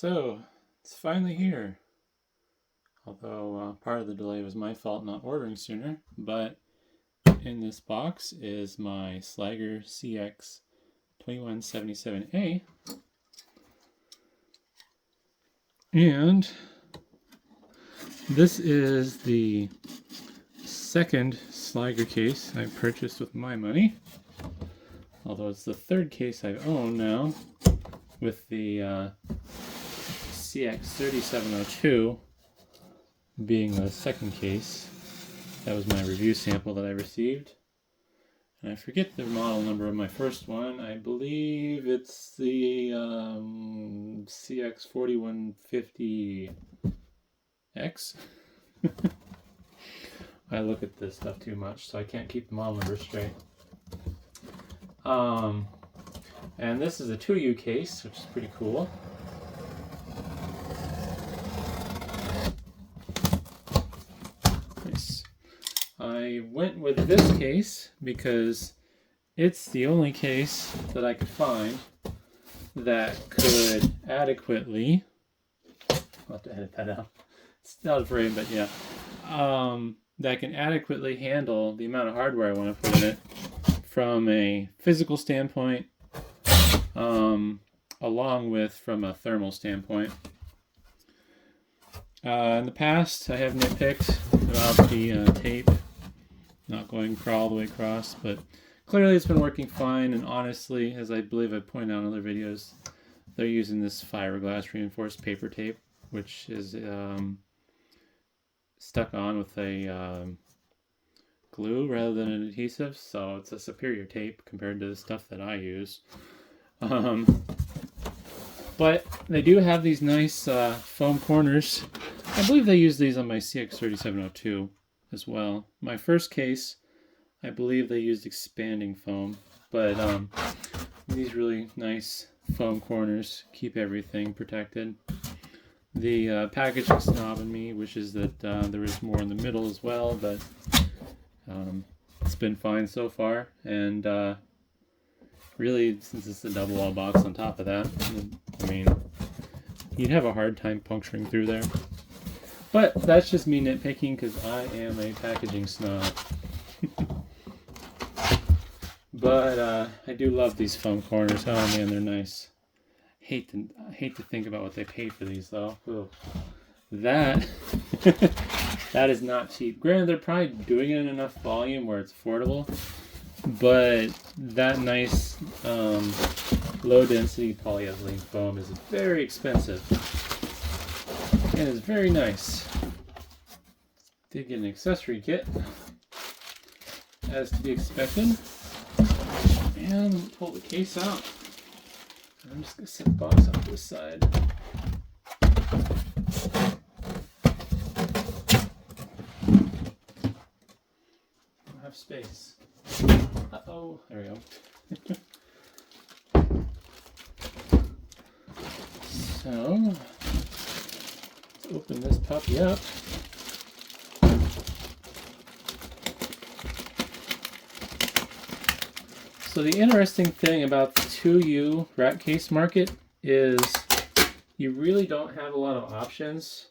So, it's finally here. Although part of the delay was my fault not ordering sooner. But in this box is my Sliger CX2177a. And this is the second Sliger case I purchased with my money. Although it's the third case I've owned now, with the CX3702 being the second case. That was my review sample that I received. And I forget the model number of my first one. I believe it's the CX4150X. I look at this stuff too much, so I can't keep the model number straight. And this is a 2U case, which is pretty cool. Nice. I went with this case because it's the only case that I could find that could adequately, I'll have to edit that out. It's not a frame, but yeah. That can adequately handle the amount of hardware I want to put in it from a physical standpoint, along with from a thermal standpoint. In the past, I have nitpicked about the tape not going all the way across, but clearly it's been working fine, and honestly, as I believe I pointed out in other videos, they're using this fiberglass reinforced paper tape, which is stuck on with a glue rather than an adhesive, so it's a superior tape compared to the stuff that I use. But they do have these nice foam corners. I believe they use these on my CX3702 as well. My first case, I believe they used expanding foam, but these really nice foam corners keep everything protected. The packaging snob in me wishes that there was more in the middle as well, but it's been fine so far. And really, since it's a double wall box on top of that, I mean, you'd have a hard time puncturing through there. But that's just me nitpicking because I am a packaging snob. But I do love these foam corners. Oh man, they're nice. I hate to think about what they paid for these though. Ooh. That that is not cheap. Granted, they're probably doing it in enough volume where it's affordable, but that nice low density polyethylene foam is very expensive and it's very nice. Did get an accessory kit as to be expected, and pull the case out. I'm just going to set the box off to the side. I don't have space. Uh-oh. There we go. So, let's open this puppy up. So the interesting thing about the 2U rack case market is you really don't have a lot of options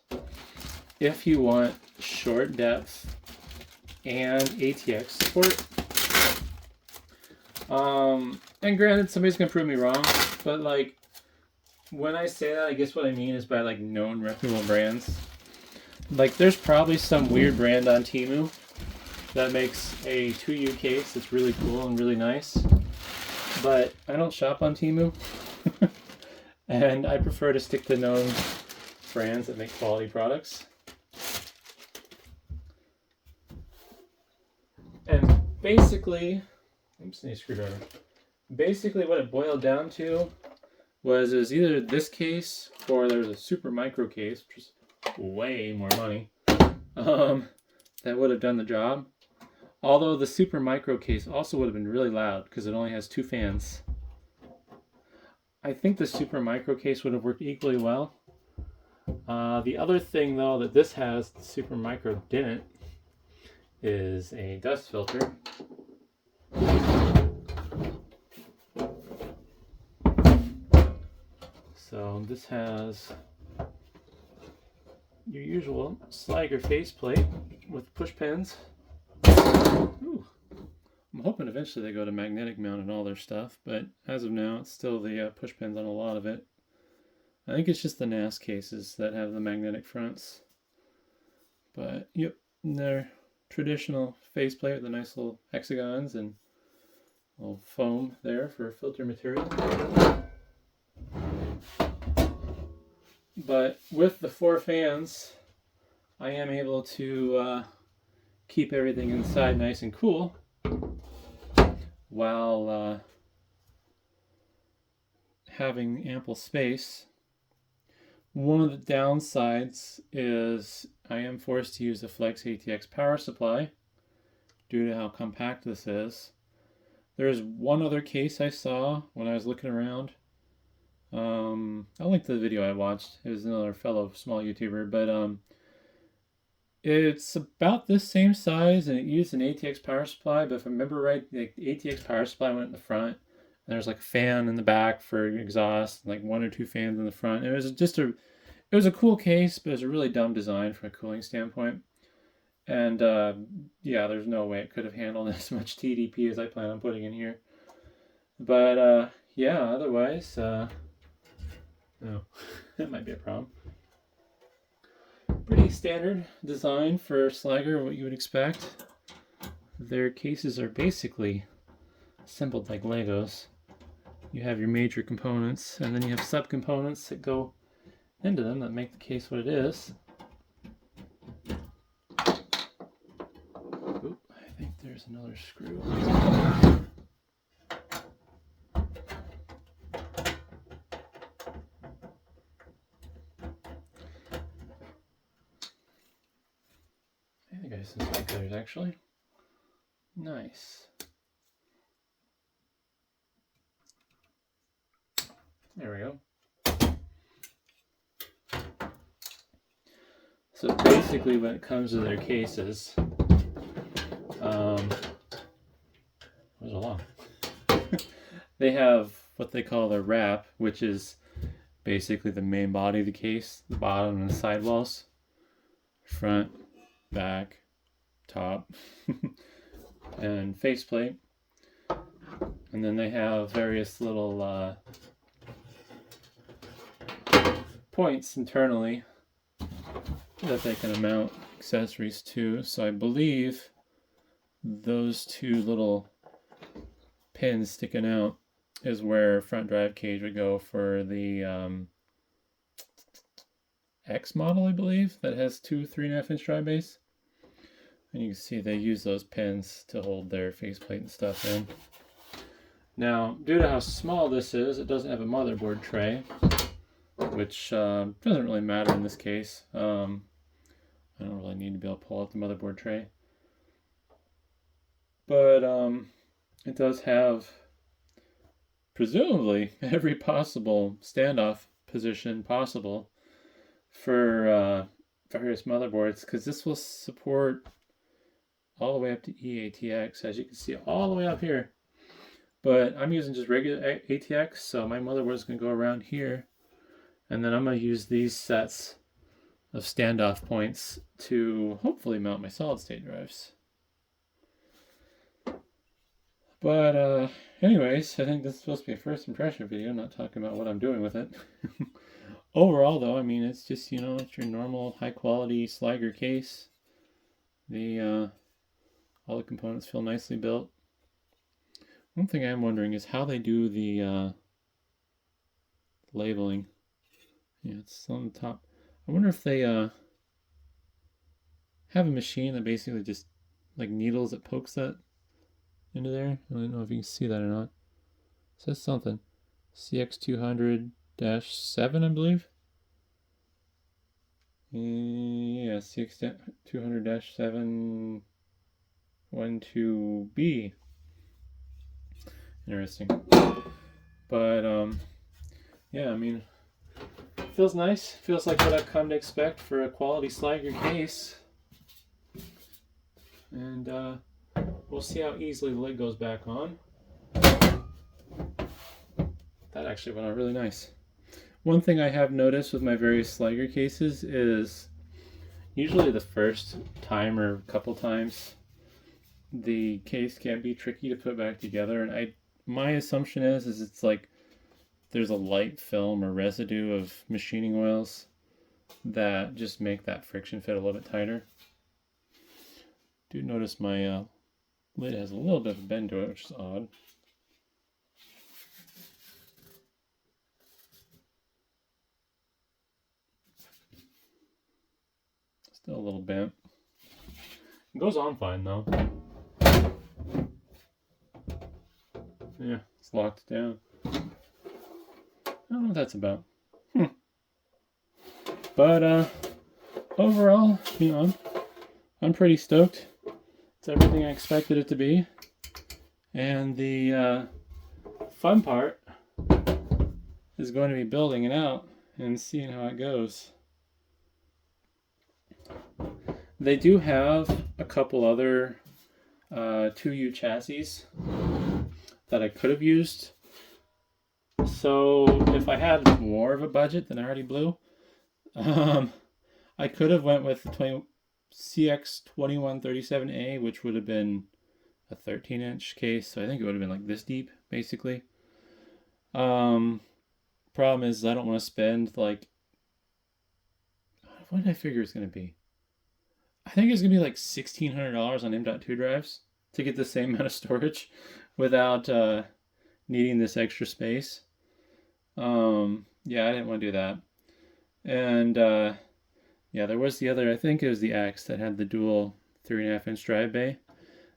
if you want short depth and ATX support. And granted, somebody's gonna prove me wrong, but like when I say that, I guess what I mean is by like known reputable brands. Like there's probably some weird brand on Temu that makes a 2U case that's really cool and really nice, but I don't shop on Temu. And I prefer to stick to known brands that make quality products. And basically, I just need a screwdriver. Basically what it boiled down to was it was either this case or there was a Supermicro case, which is way more money, that would have done the job. Although the Supermicro case also would have been really loud because it only has 2 fans. I think the Supermicro case would have worked equally well. The other thing though that this has, the Supermicro didn't, is a dust filter. So So this has your usual Sliger faceplate with push pins. Ooh. I'm hoping eventually they go to magnetic mount and all their stuff, but as of now it's still the push pins on a lot of it. I think it's just the NAS cases that have the magnetic fronts. But yep, they're traditional faceplate with the nice little hexagons and a little foam there for filter material. But with the 4 fans, I am able to keep everything inside nice and cool while having ample space. One of the downsides is I am forced to use the Flex EATX power supply due to how compact this is. There's one other case I saw when I was looking around. I'll link to the video I watched. It was another fellow small YouTuber, but it's about this same size and it used an ATX power supply, but if I remember right, the ATX power supply went in the front and there's like a fan in the back for exhaust, like 1 or 2 fans in the front. It was just it was a cool case, but it was a really dumb design from a cooling standpoint. And yeah, there's no way it could have handled as much TDP as I plan on putting in here. But yeah, otherwise, no, that might be a problem. Pretty standard design for Sliger, what you would expect. Their cases are basically assembled like Legos. You have your major components, and then you have subcomponents that go into them that make the case what it is. Oop, I think there's another screw. I think I have some speakers actually. Nice. There we go. So basically when it comes to their cases, where's the long? They have what they call their wrap, which is basically the main body of the case, the bottom and the sidewalls, front, back, top, and faceplate. And then they have various little points internally that they can mount accessories to. So I believe those 2 little pins sticking out is where front drive cage would go for the X model, I believe, that has 2 3.5-inch drive bays. And you can see they use those pins to hold their faceplate and stuff in. Now, due to how small this is, it doesn't have a motherboard tray, which doesn't really matter in this case. I don't really need to be able to pull out the motherboard tray. But it does have, presumably, every possible standoff position possible for various motherboards, because this will support all the way up to EATX, as you can see, all the way up here. But I'm using just regular ATX, so my motherboard is going to go around here. And then I'm going to use these sets of standoff points to hopefully mount my solid state drives. But anyways, I think this is supposed to be a first impression video, not talking about what I'm doing with it. Overall though, I mean, it's just, you know, it's your normal high quality Sliger case. All the components feel nicely built. One thing I'm wondering is how they do the labeling. Yeah, it's on the top. I wonder if they have a machine that basically just like needles that pokes that into there. I don't know if you can see that or not. It says something. CX200-7, I believe. Yeah, CX200-7 12B. Interesting. But yeah, I mean, feels nice. Feels like what I've come to expect for a quality Sliger case. And we'll see how easily the lid goes back on. That actually went on really nice. One thing I have noticed with my various Sliger cases is usually the first time or couple times the case can be tricky to put back together, and my assumption is it's like there's a light film or residue of machining oils that just make that friction fit a little bit tighter. Do notice my lid has a little bit of a bend to it, which is odd. Still a little bent. It goes on fine though. Yeah, it's locked down. I don't know what that's about. But overall, you know, I'm pretty stoked. It's everything I expected it to be. And the fun part is going to be building it out and seeing how it goes. They do have a couple other 2U chassis that I could have used. So if I had more of a budget than I already blew, I could have went with the CX2177a, which would have been a 13-inch case. So I think it would have been like this deep, basically. Problem is I don't want to spend like, what did I figure it's going to be? I think it's going to be like $1,600 on M.2 drives to get the same amount of storage without needing this extra space. Yeah, I didn't want to do that. And yeah, there was the other, I think it was the X that had the dual 3.5-inch drive bay.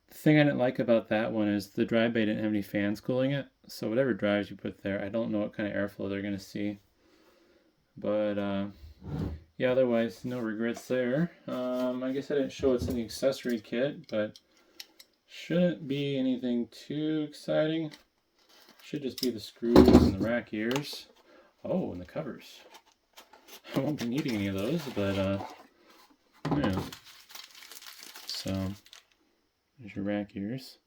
The thing I didn't like about that one is the drive bay didn't have any fans cooling it. So whatever drives you put there, I don't know what kind of airflow they're going to see. But yeah, otherwise, no regrets there. I guess I didn't show what's in the accessory kit, but shouldn't be anything too exciting. Should just be the screws and the rack ears. Oh, and the covers. I won't be needing any of those, but yeah. So there's your rack ears.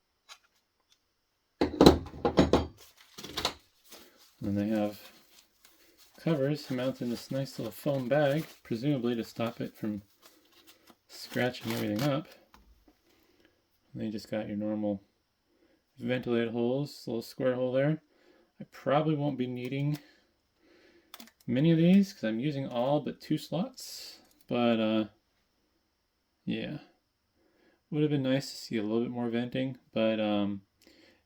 And they have covers mounted in this nice little foam bag, presumably to stop it from scratching everything up. And then you just got your normal ventilated holes, little square hole there. I probably won't be needing many of these because I'm using all but 2 slots, but yeah, would have been nice to see a little bit more venting, but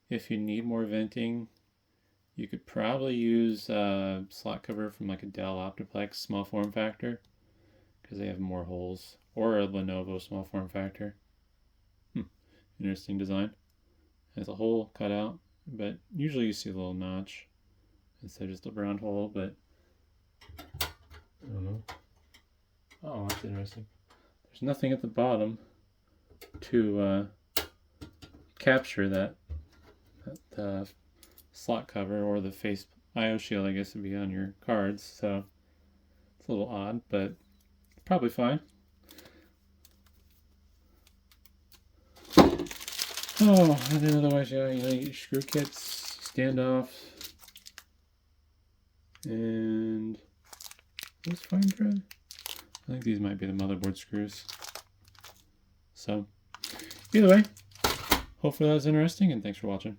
if you need more venting, you could probably use a slot cover from like a Dell Optiplex small form factor because they have more holes, or a Lenovo small form factor. Interesting design. Has a hole cut out, but usually you see a little notch instead of just a round hole, but I don't know. Oh, that's interesting. There's nothing at the bottom to capture that slot cover or the face IO shield, I guess, would be on your cards, so it's a little odd, but probably fine. Oh, and then otherwise, yeah, you know, you get your screw kits, standoffs, and what's fine thread? I think these might be the motherboard screws. So, either way, hopefully that was interesting, and thanks for watching.